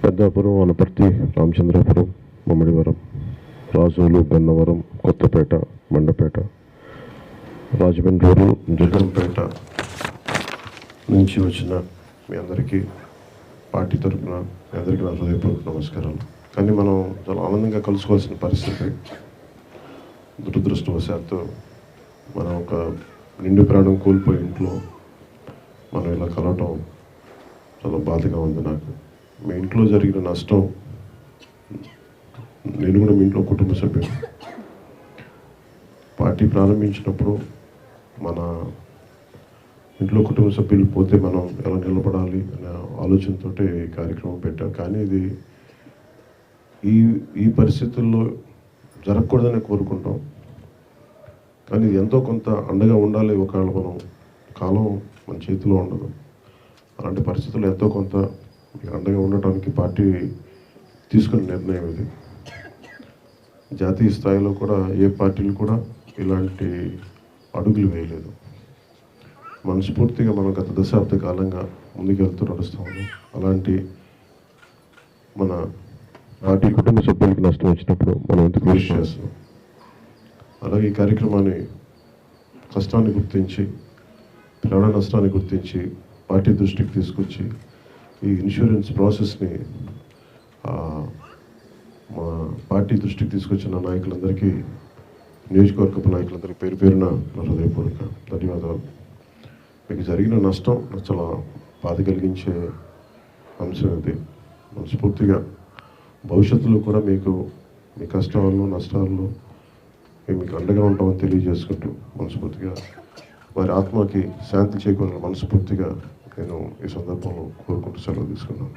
పెద్దాపురం, వనపర్తి, రామచంద్రాపురం, మమ్మడివరం, రాజోలు, గన్నవరం, కొత్తపేట, మండపేట, రాజమండ్రి, జగన్పేట నుంచి వచ్చిన మీ అందరికీ పార్టీ తరఫున మీ అందరికీ నా హృదయపూర్వక నమస్కారాలు. కానీ మనం చాలా ఆనందంగా కలుసుకోవాల్సిన పరిస్థితి. దురదృష్టవశాత్తు మనం ఒక నిండు ప్రాణం కోల్పోయి ఇంట్లో మనం ఇలా కలవటం చాలా బాధగా ఉంది నాకు. మీ ఇంట్లో జరిగిన నష్టం, నేను కూడా మీ ఇంట్లో కుటుంబ సభ్యులు. పార్టీ ప్రారంభించినప్పుడు మన ఇంట్లో కుటుంబ సభ్యులు పోతే మనం ఎలా నిలబడాలి అనే ఆలోచనతో ఈ కార్యక్రమం పెట్టాం. కానీ ఇది ఈ పరిస్థితుల్లో జరగకూడదని కోరుకుంటాం. కానీ ఇది ఎంతో కొంత అండగా ఉండాలి. ఒకవేళ మనం కాలం మన చేతిలో ఉండదు. అలాంటి పరిస్థితుల్లో ఎంతో కొంత అండగా ఉండటానికి పార్టీ తీసుకున్న నిర్ణయం ఇది. జాతీయ స్థాయిలో కూడా ఏ పార్టీలు కూడా ఇలాంటి అడుగులు వేయలేదు. మనస్ఫూర్తిగా మనం గత దశాబ్ద కాలంగా ముందుకెళ్తూ నడుస్తాము. అలాంటి మన పార్టీ కుటుంబ సభ్యులకి నష్టం వచ్చినప్పుడు మనం ఎందుకు కృషి చేస్తాం. అలాగే ఈ కార్యక్రమాన్ని కష్టాన్ని గుర్తించి, ప్రాణ నష్టాన్ని గుర్తించి పార్టీ దృష్టికి తీసుకొచ్చి ఈ ఇన్సూరెన్స్ ప్రాసెస్ని మా పార్టీ దృష్టికి తీసుకొచ్చిన నాయకులందరికీ, నియోజకవర్గపు నాయకులందరికీ పేరు పేరున నా హృదయపూర్వక ధన్యవాదాలు. మీకు జరిగిన నష్టం నాకు చాలా బాధ కలిగించే అంశం ఇది. మనస్ఫూర్తిగా భవిష్యత్తులో కూడా మీకు మీ కష్టాల్లో నష్టాల్లో మేము మీకు అండగా ఉంటామని తెలియజేసుకుంటూ మనస్ఫూర్తిగా వారి ఆత్మకి శాంతి చేకూరాలని మనస్ఫూర్తిగా నేను ఈ సందర్భంలో కోరుకుంటూ సెలవు తీసుకున్నాను.